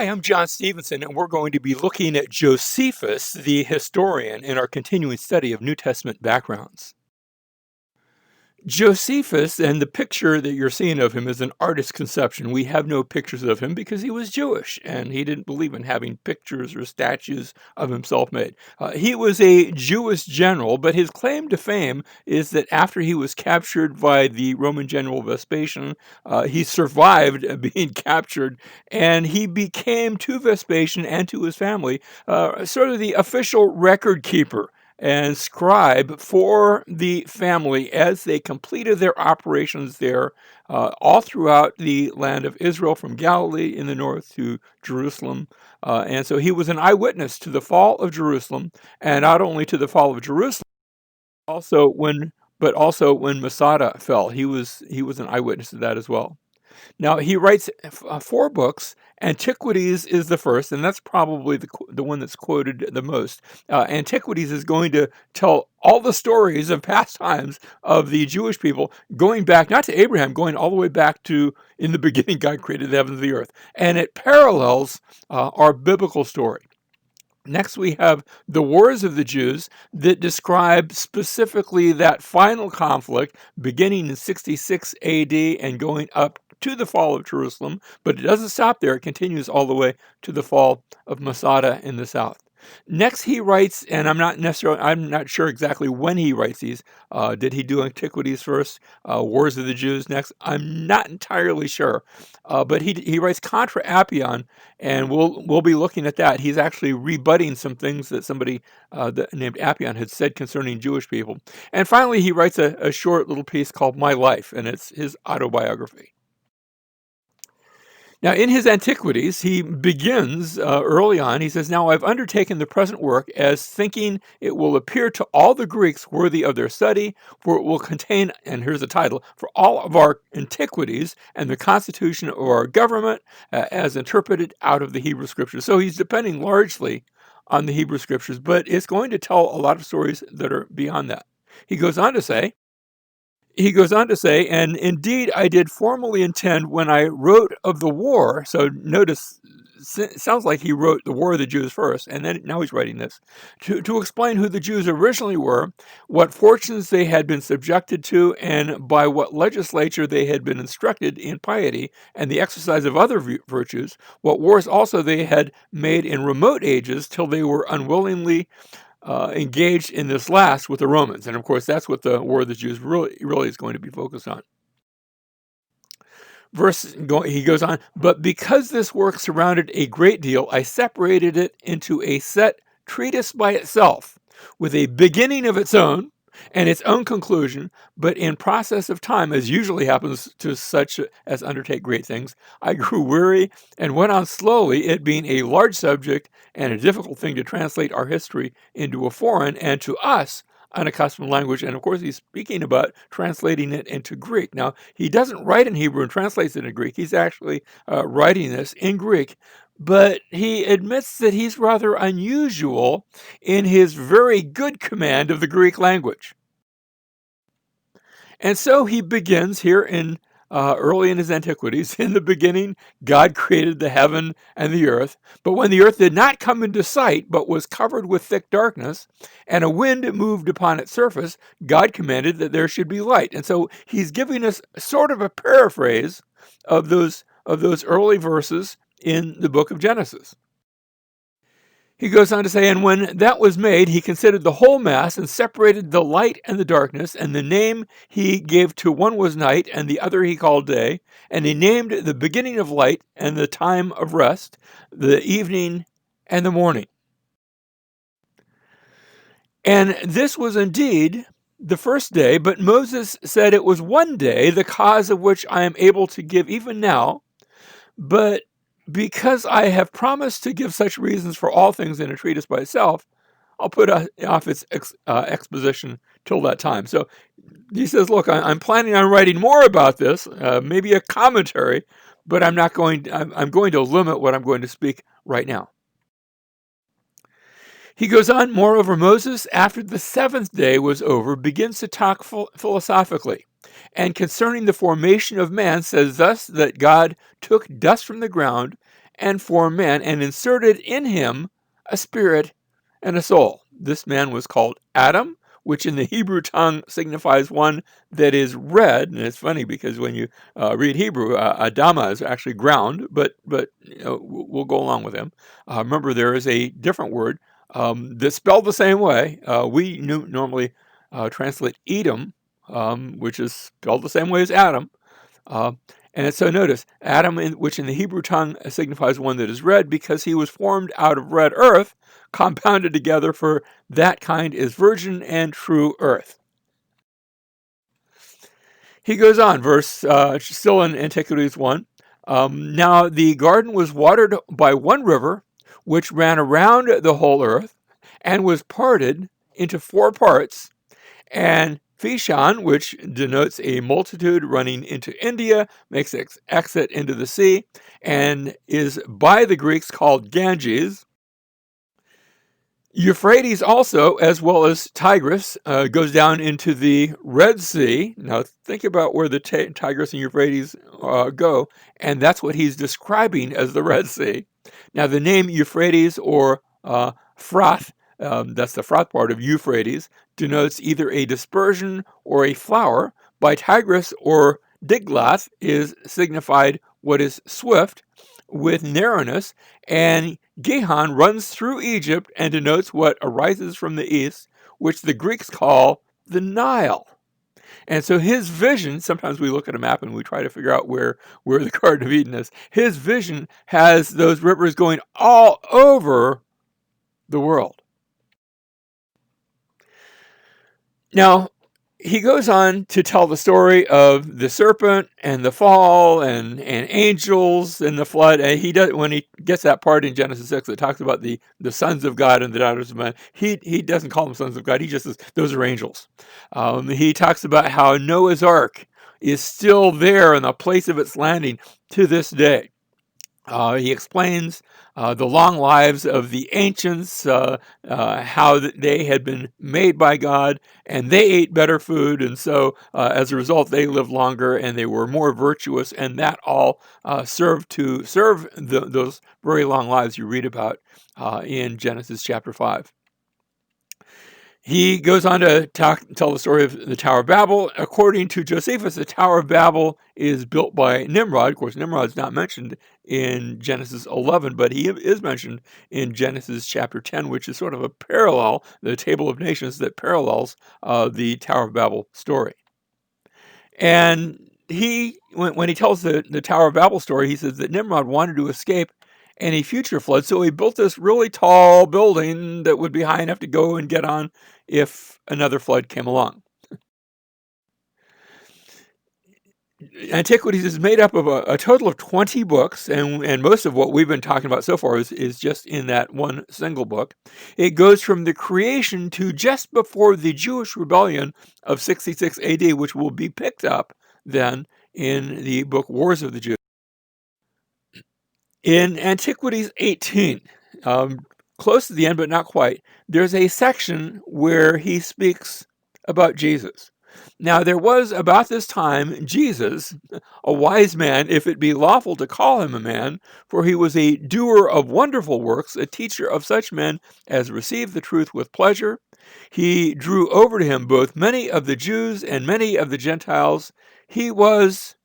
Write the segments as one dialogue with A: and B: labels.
A: Hi, I'm John Stevenson, and we're going to be looking at Josephus, the historian, in our continuing study of New Testament backgrounds. Josephus, and the picture that you're seeing of him is an artist's conception. We have no pictures of him because he was Jewish and he didn't believe in having pictures or statues of himself made. He was a Jewish general, but his claim to fame is that after he was captured by the Roman general Vespasian, he survived being captured and he became to Vespasian and to his family sort of the official record keeper and scribe for the family as they completed their operations there all throughout the land of Israel, from Galilee in the north to Jerusalem. And so he was an eyewitness to the fall of Jerusalem, and not only to the fall of Jerusalem, also when Masada fell. He was an eyewitness to that as well. Now, he writes four books. Antiquities is the first, and that's probably the one that's quoted the most. Antiquities is going to tell all the stories of past times of the Jewish people, going back, not to Abraham, going all the way back to, in the beginning, God created the heavens and the earth. And it parallels our biblical story. Next, we have the Wars of the Jews that describe specifically that final conflict beginning in 66 AD and going up to the fall of Jerusalem, but it doesn't stop there. It continues all the way to the fall of Masada in the south. Next, he writes, and I'm not sure exactly when he writes these. Did he do Antiquities first? Wars of the Jews next? I'm not entirely sure. But he writes Contra Apion, and we'll be looking at that. He's actually rebutting some things that somebody named Apion had said concerning Jewish people. And finally, he writes a short little piece called My Life, and it's his autobiography. Now, in his Antiquities, he begins early on. He says, "Now I've undertaken the present work as thinking it will appear to all the Greeks worthy of their study, for it will contain," and here's the title, "for all of our antiquities and the constitution of our government as interpreted out of the Hebrew Scriptures." So he's depending largely on the Hebrew Scriptures, but it's going to tell a lot of stories that are beyond that. He goes on to say, "And indeed I did formally intend when I wrote of the war," so notice, sounds like he wrote the War of the Jews first, and then now he's writing this, to explain who the Jews originally were, what fortunes they had been subjected to, and by what legislature they had been instructed in piety and the exercise of other virtues, what wars also they had made in remote ages till they were unwillingly engaged in this last with the Romans. And of course, that's what the War of the Jews really is going to be focused on. He goes on, "But because this work surrounded a great deal, I separated it into a set treatise by itself, with a beginning of its own and its own conclusion, but in process of time, as usually happens to such as undertake great things, I grew weary and went on slowly, it being a large subject and a difficult thing to translate our history into a foreign and to us unaccustomed language." And of course, he's speaking about translating it into Greek. Now, he doesn't write in Hebrew and translates it in Greek. He's actually writing this in Greek. But he admits that he's rather unusual in his very good command of the Greek language. And so he begins here in early in his Antiquities. "In the beginning, God created the heaven and the earth. But when the earth did not come into sight, but was covered with thick darkness, and a wind moved upon its surface, God commanded that there should be light." And so he's giving us sort of a paraphrase of those early verses in the book of Genesis. He goes on to say, "And when that was made, he considered the whole mass and separated the light and the darkness, and the name he gave to one was night, and the other he called day. And he named the beginning of light and the time of rest, the evening and the morning." And this was indeed the first day, but Moses said it was one day, the cause of which I am able to give even now. But because I have promised to give such reasons for all things in a treatise by itself, I'll put off its exposition till that time. So he says, look, I'm planning on writing more about this, maybe a commentary, but I'm going to limit what I'm going to speak right now. He goes on, "Moreover, Moses, after the seventh day was over, begins to talk philosophically. And concerning the formation of man, says thus, that God took dust from the ground and formed man and inserted in him a spirit and a soul. This man was called Adam, which in the Hebrew tongue signifies one that is red. And it's funny because when you read Hebrew, Adama is actually ground, but we'll go along with him. Remember, there is a different word that's spelled the same way. We normally translate Edom, which is spelled the same way as Adam. And so notice, Adam, which in the Hebrew tongue signifies one that is red, because he was formed out of red earth, compounded together, for that kind is virgin and true earth. He goes on, still in Antiquities 1. Now the garden was watered by one river, which ran around the whole earth, and was parted into 4 parts, and Fishon, which denotes a multitude running into India, makes its exit into the sea, and is by the Greeks called Ganges. Euphrates also, as well as Tigris, goes down into the Red Sea. Now think about where the Tigris and Euphrates go, and that's what he's describing as the Red Sea. Now the name Euphrates or Phrath, that's the Phrath part of Euphrates, denotes either a dispersion or a flower. By Tigris or Diglath is signified what is swift with narrowness, and Gihon runs through Egypt and denotes what arises from the east, which the Greeks call the Nile. And so his vision, sometimes we look at a map and we try to figure out where the Garden of Eden is. His vision has those rivers going all over the world. Now, he goes on to tell the story of the serpent and the fall and angels and the flood. And he does, when he gets that part in Genesis 6 that talks about the sons of God and the daughters of men, he doesn't call them sons of God. He just says those are angels. He talks about how Noah's Ark is still there in the place of its landing to this day. He explains the long lives of the ancients, how they had been made by God, and they ate better food, and so as a result, they lived longer and they were more virtuous, and that all served to serve those very long lives you read about in Genesis chapter 5. He goes on to tell the story of the Tower of Babel. According to Josephus, the Tower of Babel is built by Nimrod. Of course, Nimrod's not mentioned in Genesis 11, but he is mentioned in Genesis chapter 10, which is sort of a parallel, the Table of Nations that parallels the Tower of Babel story. And when he tells the Tower of Babel story, he says that Nimrod wanted to escape any future flood, so he built this really tall building that would be high enough to go and get on if another flood came along. Antiquities is made up of a total of 20 books, and most of what we've been talking about so far is just in that one single book. It goes from the creation to just before the Jewish rebellion of 66 AD, which will be picked up then in the book Wars of the Jews. In Antiquities 18, close to the end but not quite, there's a section where he speaks about Jesus. Now there was about this time Jesus, a wise man, if it be lawful to call him a man, for he was a doer of wonderful works, a teacher of such men as receive the truth with pleasure. He drew over to him both many of the Jews and many of the Gentiles. He was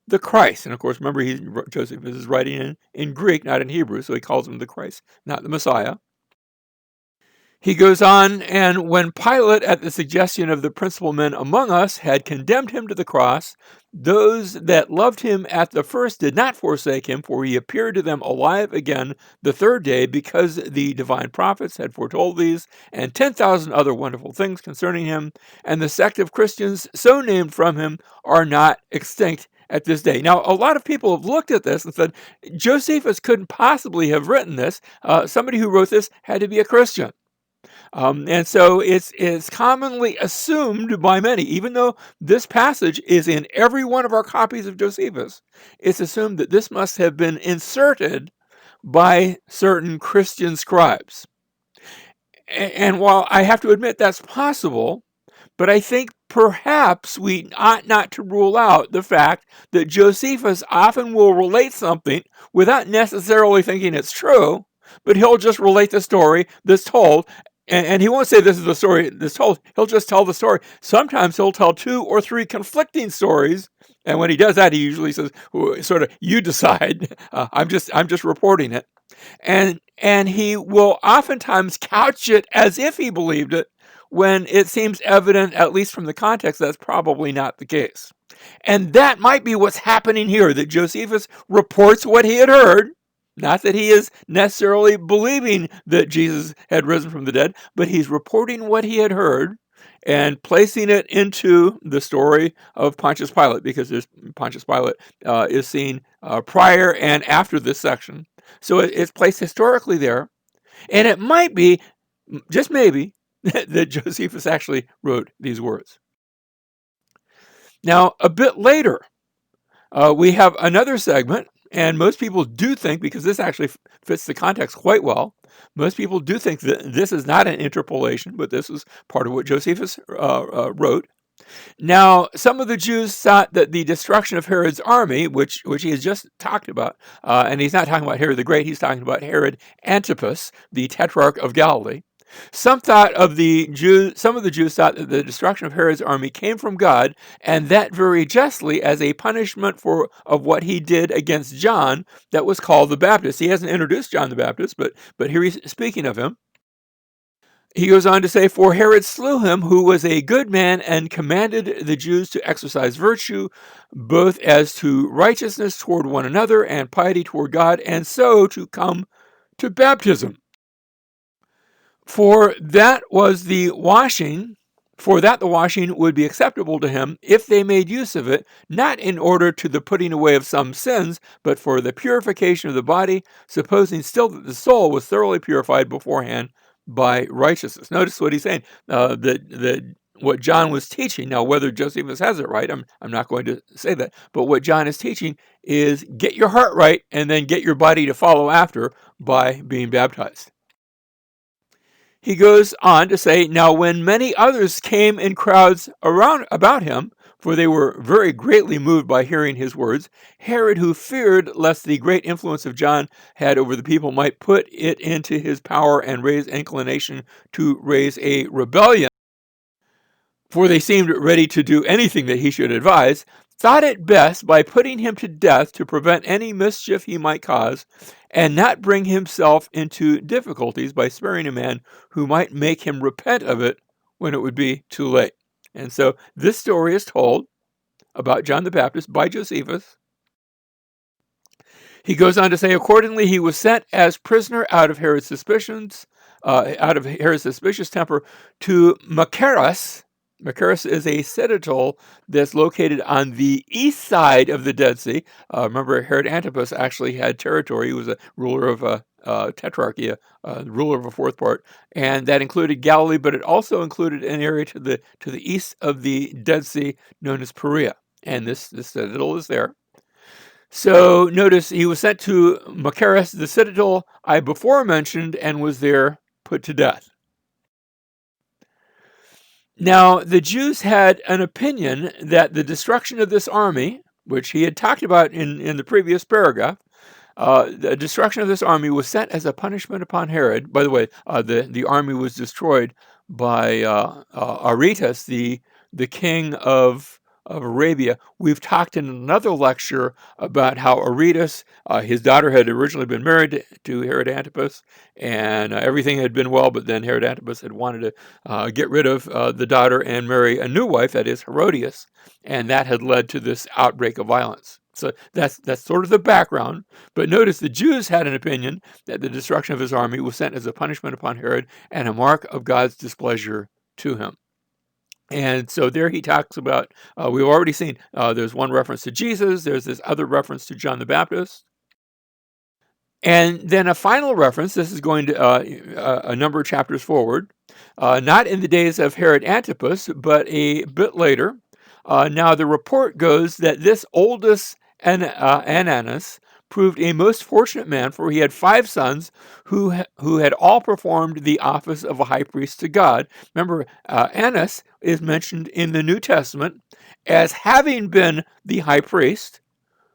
A: the Christ. And of course, remember, Josephus is writing in Greek, not in Hebrew, so he calls him the Christ, not the Messiah. He goes on, and when Pilate, at the suggestion of the principal men among us, had condemned him to the cross, those that loved him at the first did not forsake him, for he appeared to them alive again the third day, because the divine prophets had foretold these, and 10,000 other wonderful things concerning him, and the sect of Christians so named from him are not extinct at this day. Now, a lot of people have looked at this and said, Josephus couldn't possibly have written this. Somebody who wrote this had to be a Christian. And so it's commonly assumed by many, even though this passage is in every one of our copies of Josephus, it's assumed that this must have been inserted by certain Christian scribes. And while I have to admit that's possible, But I think perhaps we ought not to rule out the fact that Josephus often will relate something without necessarily thinking it's true, but he'll just relate the story that's told. And he won't say this is the story that's told. He'll just tell the story. Sometimes he'll tell 2 or 3 conflicting stories. And when he does that, he usually says, sort of, you decide. I'm just reporting it. And he will oftentimes couch it as if he believed it, when it seems evident, at least from the context, that's probably not the case. And that might be what's happening here, that Josephus reports what he had heard. Not that he is necessarily believing that Jesus had risen from the dead, but he's reporting what he had heard and placing it into the story of Pontius Pilate, because Pontius Pilate is seen prior and after this section. So it's placed historically there. And it might be, just maybe, that Josephus actually wrote these words. Now, a bit later, we have another segment, and most people do think, because this actually fits the context quite well, most people do think that this is not an interpolation, but this is part of what Josephus wrote. Now, some of the Jews thought that the destruction of Herod's army, which he has just talked about, and he's not talking about Herod the Great, he's talking about Herod Antipas, the Tetrarch of Galilee. Some of the Jews thought that the destruction of Herod's army came from God, and that very justly, as a punishment of what he did against John, that was called the Baptist. He hasn't introduced John the Baptist, but here he's speaking of him. He goes on to say, for Herod slew him, who was a good man, and commanded the Jews to exercise virtue, both as to righteousness toward one another and piety toward God, and so to come to baptism. For that the washing would be acceptable to him if they made use of it, not in order to the putting away of some sins, but for the purification of the body, supposing still that the soul was thoroughly purified beforehand by righteousness. Notice what he's saying, what John was teaching. Now, whether Josephus has it right, I'm not going to say that, but what John is teaching is get your heart right and then get your body to follow after by being baptized. He goes on to say, now when many others came in crowds around about him, for they were very greatly moved by hearing his words, Herod, who feared lest the great influence of John had over the people might put it into his power and raise inclination to raise a rebellion, for they seemed ready to do anything that he should advise, thought it best by putting him to death to prevent any mischief he might cause, and not bring himself into difficulties by sparing a man who might make him repent of it when it would be too late. And so this story is told about John the Baptist by Josephus. He goes on to say, accordingly, he was sent as prisoner out of Herod's suspicious temper to Machaerus. Machaerus is a citadel that's located on the east side of the Dead Sea. Remember, Herod Antipas actually had territory. He was a ruler of a tetrarchy, ruler of a fourth part, and that included Galilee, but it also included an area to the east of the Dead Sea known as Perea, and this citadel is there. So notice he was sent to Machaerus, the citadel I before mentioned, and was there put to death. Now, the Jews had an opinion that the destruction of this army, which he had talked about in the previous paragraph, the destruction of this army was sent as a punishment upon Herod. By the way, the army was destroyed by Aretas, the king of Arabia. We've talked in another lecture about how Aretas, his daughter had originally been married to Herod Antipas, and everything had been well, but then Herod Antipas had wanted to get rid of the daughter and marry a new wife, that is Herodias, and that had led to this outbreak of violence. So that's sort of the background. But notice the Jews had an opinion that the destruction of his army was sent as a punishment upon Herod and a mark of God's displeasure to him. And so there he talks about, we've already seen, there's one reference to Jesus, there's this other reference to John the Baptist. And then a final reference, this is going to a number of chapters forward, not in the days of Herod Antipas, but a bit later. Now the report goes that this oldest Ananus proved a most fortunate man, for he had 5 sons who had all performed the office of a high priest to God. Remember, Annas is mentioned in the New Testament as having been the high priest,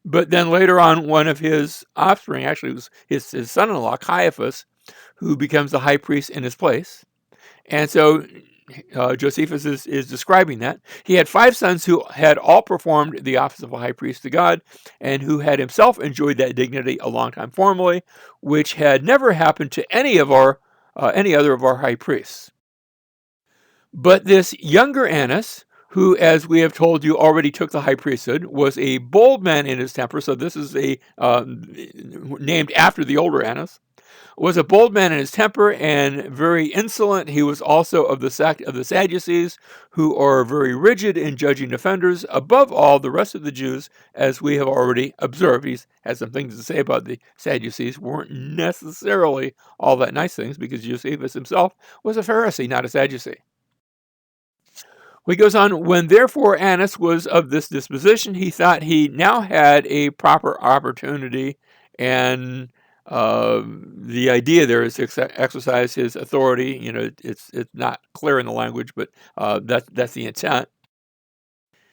A: but then later on, one of his offspring, actually it was his son-in-law, Caiaphas, who becomes the high priest in his place. And so Josephus is describing that. He had 5 sons who had all performed the office of a high priest to God, and who had himself enjoyed that dignity a long time formerly, which had never happened to any other of our high priests. But this younger Annas, who, as we have told you, already took the high priesthood, was a bold man in his temper. So this is named after the older Annas. Was a bold man in his temper and very insolent. He was also of the sect of the Sadducees, who are very rigid in judging offenders. Above all, the rest of the Jews, as we have already observed, he has some things to say about the Sadducees, weren't necessarily all that nice things, because Josephus himself was a Pharisee, not a Sadducee. He goes on, when therefore Annas was of this disposition, he thought he now had a proper opportunity, and the idea there is to exercise his authority. It's not clear in the language, but that's the intent.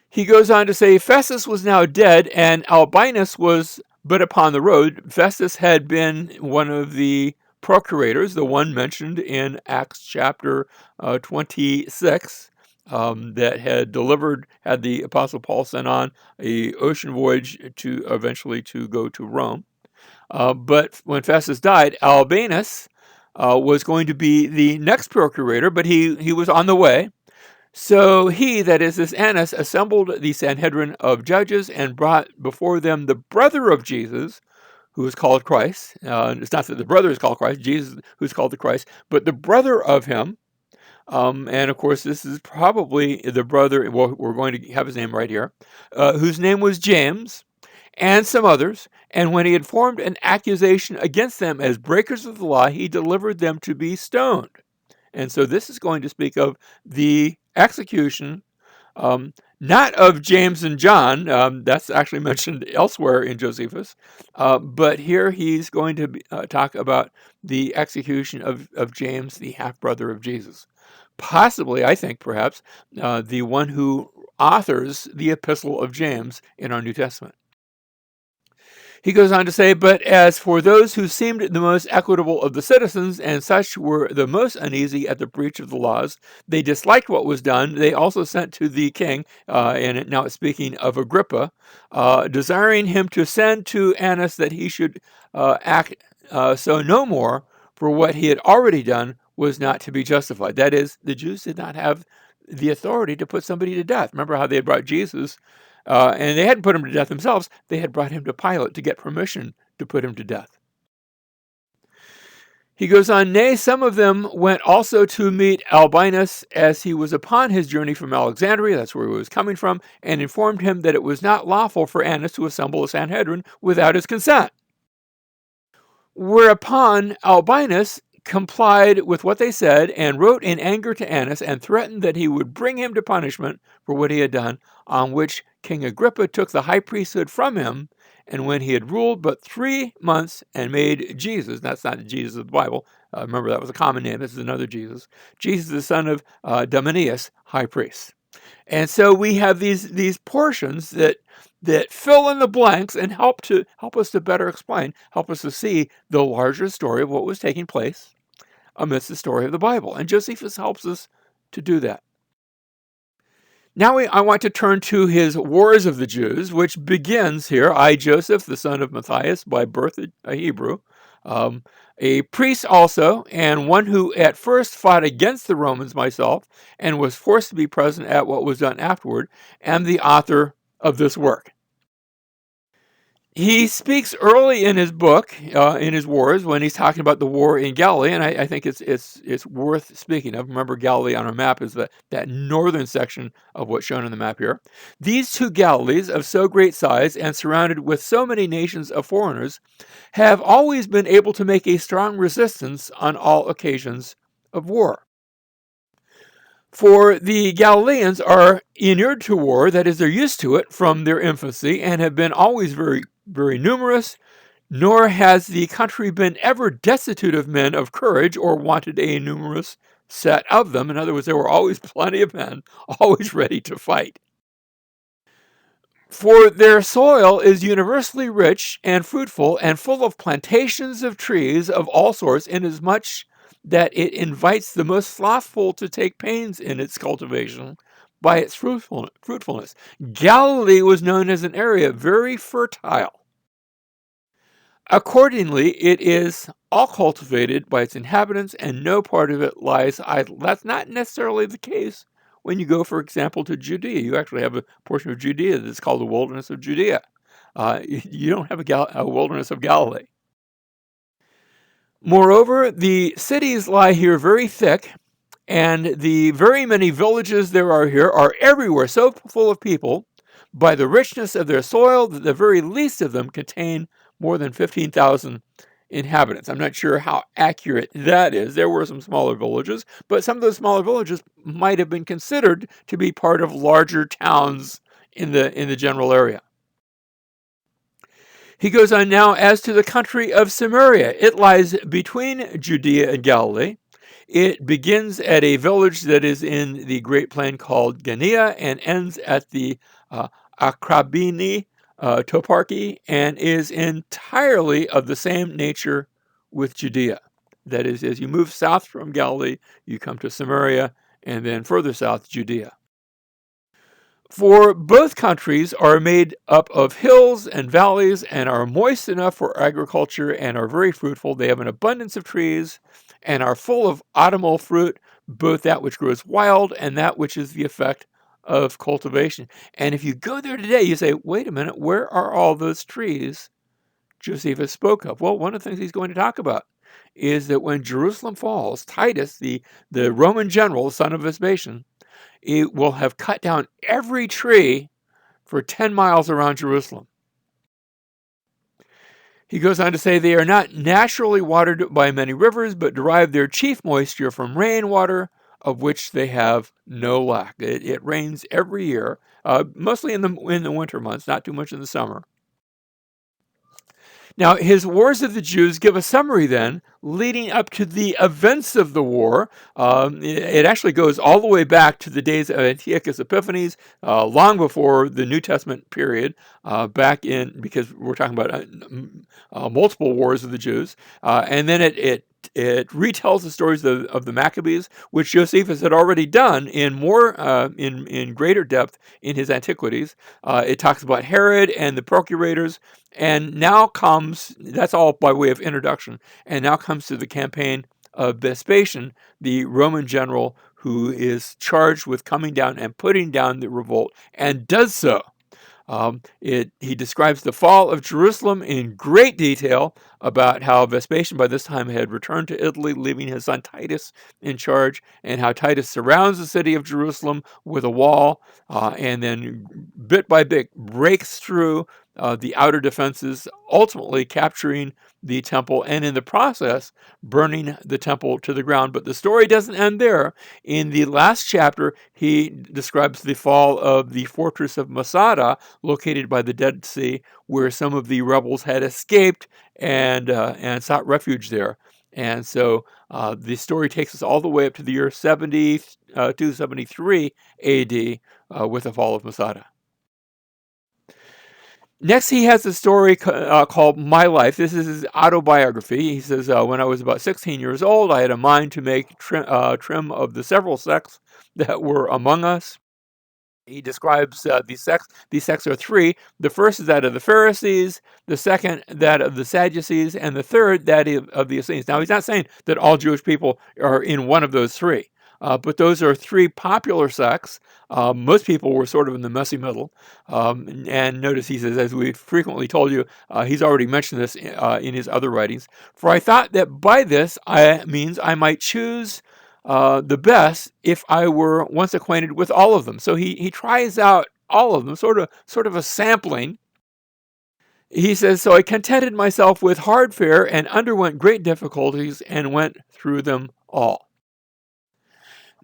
A: He goes on to say, Festus was now dead, and Albinus was but upon the road. Festus had been one of the procurators, the one mentioned in Acts chapter 26, that had the Apostle Paul sent on a ocean voyage to eventually to go to Rome. But when Festus died, Albinus was going to be the next procurator, but he was on the way. So he, that is this Annas, assembled the Sanhedrin of judges and brought before them the brother of Jesus, who is called Christ. It's not that the brother is called Christ, Jesus who's called the Christ, but the brother of him. And of course, this is probably the brother, well, we're going to have his name right here, whose name was James, and some others. And when he had formed an accusation against them as breakers of the law, he delivered them to be stoned. And so this is going to speak of the execution, not of James and John. That's actually mentioned elsewhere in Josephus. But here he's going to talk about the execution of James, the half-brother of Jesus. Possibly, I think, perhaps, the one who authors the Epistle of James in our New Testament. He goes on to say, but as for those who seemed the most equitable of the citizens, and such were the most uneasy at the breach of the laws, they disliked what was done. They also sent to the king, and now it's speaking of Agrippa, desiring him to send to Annas that he should act so no more, for what he had already done was not to be justified. That is, the Jews did not have the authority to put somebody to death. Remember how they had brought Jesus, and they hadn't put him to death themselves. They had brought him to Pilate to get permission to put him to death. He goes on, nay, some of them went also to meet Albinus as he was upon his journey from Alexandria, that's where he was coming from, and informed him that it was not lawful for Annas to assemble a Sanhedrin without his consent. Whereupon Albinus complied with what they said and wrote in anger to Annas and threatened that he would bring him to punishment for what he had done, on which King Agrippa took the high priesthood from him. And when he had ruled but 3 months and made Jesus, that's not Jesus of the Bible, remember that was a common name, this is another Jesus, Jesus the son of Dominius, high priest. And so we have these portions that fill in the blanks and help us to better explain, help us to see the larger story of what was taking place amidst the story of the Bible. And Josephus helps us to do that. Now I want to turn to his Wars of the Jews, which begins here. I, Joseph, the son of Matthias, by birth a Hebrew, a priest also, and one who at first fought against the Romans myself, and was forced to be present at what was done afterward, am the author of this work. He speaks early in his book, in his wars, when he's talking about the war in Galilee, and I think it's worth speaking of. Remember, Galilee on our map is that northern section of what's shown on the map here. These 2 Galilees, of so great size and surrounded with so many nations of foreigners, have always been able to make a strong resistance on all occasions of war. For the Galileans are inured to war, that is, they're used to it from their infancy, and have been always very, very numerous, Nor has the country been ever destitute of men of courage or wanted a numerous set of them. In other words, there were always plenty of men, always ready to fight. For their soil is universally rich and fruitful and full of plantations of trees of all sorts, inasmuch that it invites the most slothful to take pains in its cultivation by its fruitfulness. Galilee was known as an area very fertile. Accordingly, it is all cultivated by its inhabitants, and no part of it lies idle. That's not necessarily the case when you go, for example, to Judea. You actually have a portion of Judea that's called the wilderness of Judea. You don't have a wilderness of Galilee. Moreover, the cities lie here very thick, and the very many villages there are here are everywhere so full of people by the richness of their soil that the very least of them contain more than 15,000 inhabitants. I'm not sure how accurate that is. There were some smaller villages, but some of those smaller villages might have been considered to be part of larger towns in the general area. He goes on now, as to the country of Samaria, it lies between Judea and Galilee. It begins at a village that is in the great plain called Genea and ends at the Akrabini toparchy, and is entirely of the same nature with Judea. That is, as you move south from Galilee, you come to Samaria, and then further south, Judea. For both countries are made up of hills and valleys and are moist enough for agriculture and are very fruitful. They have an abundance of trees and are full of autumnal fruit, both that which grows wild and that which is the effect of cultivation. And if you go there today, you say, wait a minute, where are all those trees Josephus spoke of? Well, one of the things he's going to talk about is that when Jerusalem falls, Titus, the Roman general, son of Vespasian, it will have cut down every tree for 10 miles around Jerusalem. He goes on to say they are not naturally watered by many rivers, but derive their chief moisture from rainwater, of which they have no lack. It rains every year, mostly in the winter months, not too much in the summer. Now, his Wars of the Jews give a summary then, leading up to the events of the war. It actually goes all the way back to the days of Antiochus Epiphanes, long before the New Testament period, because we're talking about multiple wars of the Jews. And then it retells the stories of the Maccabees, which Josephus had already done in greater depth in his Antiquities. It talks about Herod and the procurators, and now comes, that's all by way of introduction, and now comes to the campaign of Vespasian, the Roman general who is charged with coming down and putting down the revolt, and does so. He describes the fall of Jerusalem in great detail about how Vespasian by this time had returned to Italy, leaving his son Titus in charge, and how Titus surrounds the city of Jerusalem with a wall, and then bit by bit breaks through the outer defenses, ultimately capturing the temple, and in the process burning the temple to the ground. But the story doesn't end there. In the last chapter, he describes the fall of the fortress of Masada, located by the Dead Sea, where some of the rebels had escaped and sought refuge there. And so the story takes us all the way up to the year 273 AD with the fall of Masada. Next, he has a story called My Life. This is his autobiography. He says, when I was about 16 years old, I had a mind to make trim of the several sects that were among us. He describes these sects. These sects are three. The first is that of the Pharisees, the second that of the Sadducees, and the third that of the Essenes. Now, he's not saying that all Jewish people are in one of those three. But those are three popular sects. Most people were sort of in the messy middle. And notice he says, as we frequently told you, he's already mentioned this in his other writings. For I thought that by this means I might choose the best if I were once acquainted with all of them. So he tries out all of them, sort of a sampling. He says, so I contented myself with hard fare and underwent great difficulties and went through them all.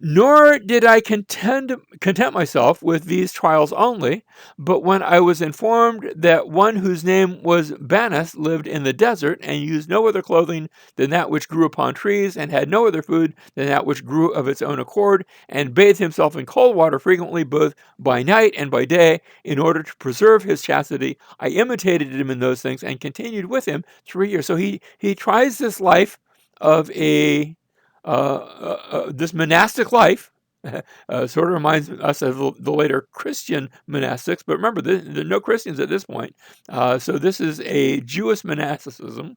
A: Nor did I content myself with these trials only, but when I was informed that one whose name was Banus lived in the desert and used no other clothing than that which grew upon trees, and had no other food than that which grew of its own accord, and bathed himself in cold water frequently, both by night and by day, in order to preserve his chastity, I imitated him in those things and continued with him 3 years. So he tries this life of this monastic life. Sort of reminds us of the later Christian monastics, but remember, there are no Christians at this point. So this is a Jewish monasticism.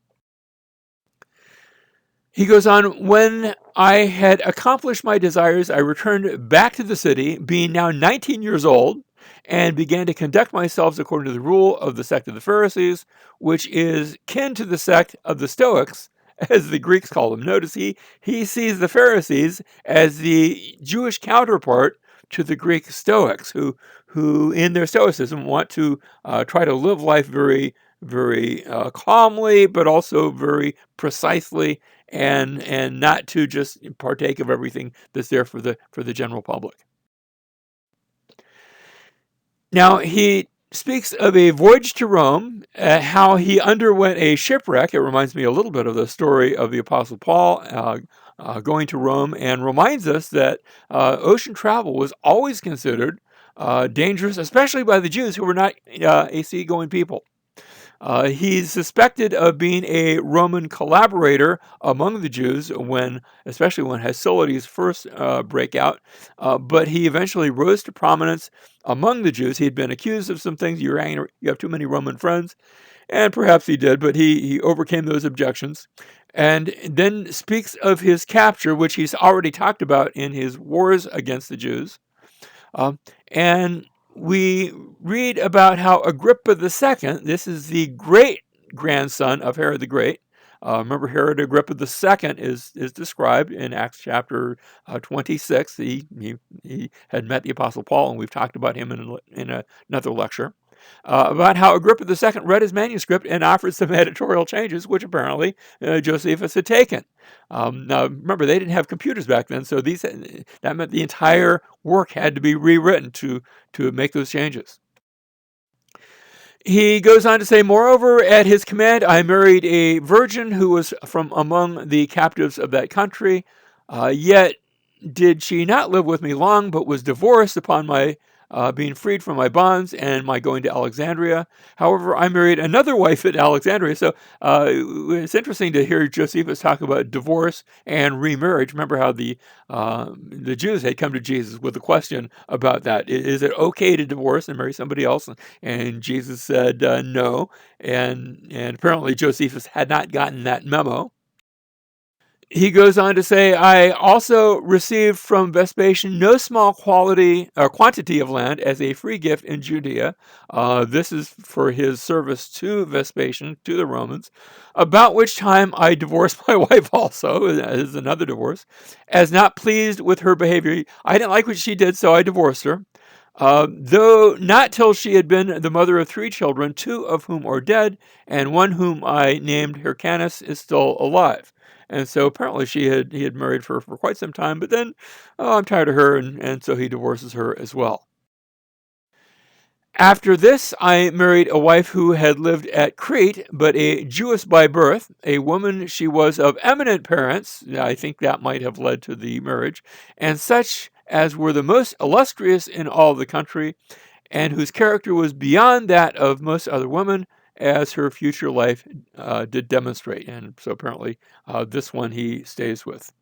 A: He goes on, when I had accomplished my desires, I returned back to the city, being now 19 years old, and began to conduct myself according to the rule of the sect of the Pharisees, which is kin to the sect of the Stoics, as the Greeks call them. Notice he sees the Pharisees as the Jewish counterpart to the Greek Stoics, who in their Stoicism want to try to live life very, very calmly, but also very precisely, and not to just partake of everything that's there for the general public. Now, he speaks of a voyage to Rome, how he underwent a shipwreck. It reminds me a little bit of the story of the Apostle Paul going to Rome, and reminds us that ocean travel was always considered dangerous, especially by the Jews, who were not a seagoing people. He's suspected of being a Roman collaborator among the Jews, especially when hostilities first break out. But he eventually rose to prominence among the Jews. He'd been accused of some things. You have too many Roman friends, and perhaps he did, but he overcame those objections. And then speaks of his capture, which he's already talked about in his wars against the Jews. And we read about how Agrippa II, this is the great grandson of Herod the Great. Remember, Herod Agrippa II is described in Acts chapter 26. He had met the Apostle Paul, and we've talked about him in another lecture. About how Agrippa II read his manuscript and offered some editorial changes, which apparently Josephus had taken. Now, remember, they didn't have computers back then, so that meant the entire work had to be rewritten to make those changes. He goes on to say, moreover, at his command, I married a virgin who was from among the captives of that country. Yet did she not live with me long, but was divorced upon my being freed from my bonds and my going to Alexandria. However, I married another wife at Alexandria. So it's interesting to hear Josephus talk about divorce and remarriage. Remember how the Jews had come to Jesus with a question about that. Is it okay to divorce and marry somebody else? And Jesus said no. And apparently Josephus had not gotten that memo. He goes on to say, I also received from Vespasian no small quantity of land as a free gift in Judea. This is for his service to Vespasian, to the Romans, about which time I divorced my wife also, is another divorce, as not pleased with her behavior. I didn't like what she did, so I divorced her. Though not till she had been the mother of 3 children, 2 of whom are dead, and one whom I named Hyrcanus is still alive. And so apparently he had married her for quite some time, but then, I'm tired of her, and so he divorces her as well. After this, I married a wife who had lived at Crete, but a Jewess by birth, a woman. She was of eminent parents. I think that might have led to the marriage, and such as were the most illustrious in all the country, and whose character was beyond that of most other women, as her future life did demonstrate. And so apparently this one he stays with.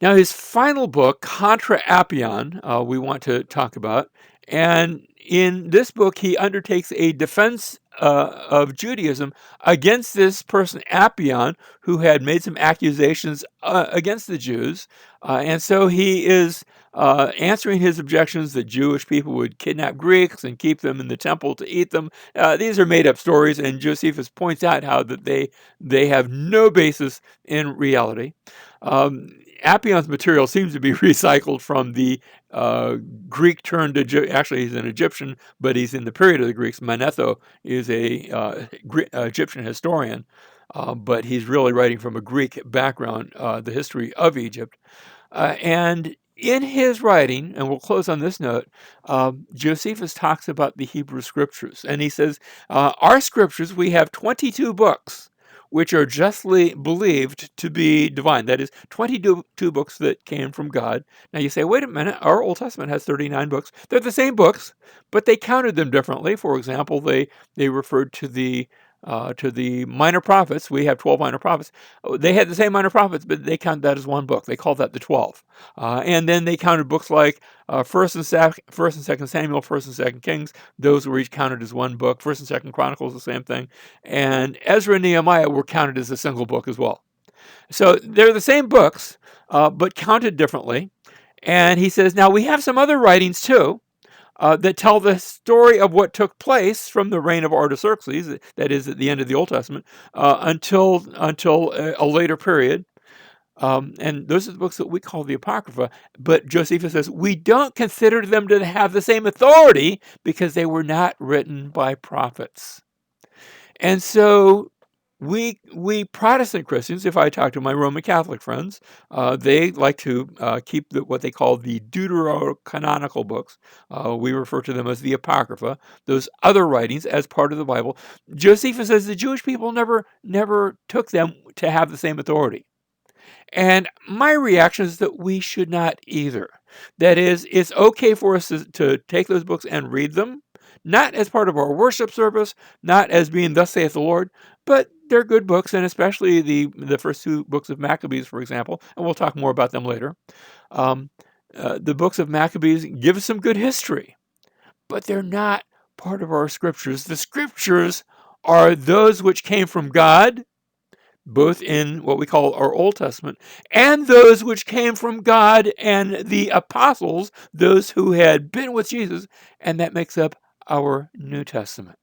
A: Now, his final book, Contra Apion, we want to talk about. And in this book, he undertakes a defense of Judaism against this person, Apion, who had made some accusations against the Jews. And so he is answering his objections that Jewish people would kidnap Greeks and keep them in the temple to eat them. These are made up stories, and Josephus points out how that they have no basis in reality. Apion's material seems to be recycled from the Greek turned actually he's an Egyptian, but he's in the period of the Greeks. Manetho is a Egyptian historian, but he's really writing from a Greek background, the history of Egypt. And in his writing, and we'll close on this note, Josephus talks about the Hebrew Scriptures. And he says, our Scriptures, we have 22 books which are justly believed to be divine. That is, 22 books that came from God. Now you say, wait a minute, our Old Testament has 39 books. They're the same books, but they counted them differently. For example, they referred to the minor prophets. We have 12 minor prophets. They had the same minor prophets, but they counted that as one book. They called that the 12. And then they counted books like First and Second Samuel, First and Second Kings. Those were each counted as one book. First and Second Chronicles, the same thing. And Ezra and Nehemiah were counted as a single book as well. So they're the same books, but counted differently. And he says, now we have some other writings too. That tell the story of what took place from the reign of Artaxerxes, that is, at the end of the Old Testament, until a later period. And those are the books that we call the Apocrypha. But Josephus says we don't consider them to have the same authority because they were not written by prophets. And so we Protestant Christians, if I talk to my Roman Catholic friends, they like to keep what they call the deuterocanonical books. We refer to them as the Apocrypha, those other writings as part of the Bible. Josephus says the Jewish people never took them to have the same authority. And my reaction is that we should not either. That is, it's okay for us to take those books and read them, not as part of our worship service, not as being thus saith the Lord, but they're good books, and especially the first two books of Maccabees, for example, and we'll talk more about them later. The books of Maccabees give us some good history, but they're not part of our scriptures. The scriptures are those which came from God, both in what we call our Old Testament, and those which came from God and the apostles, those who had been with Jesus, and that makes up our New Testament.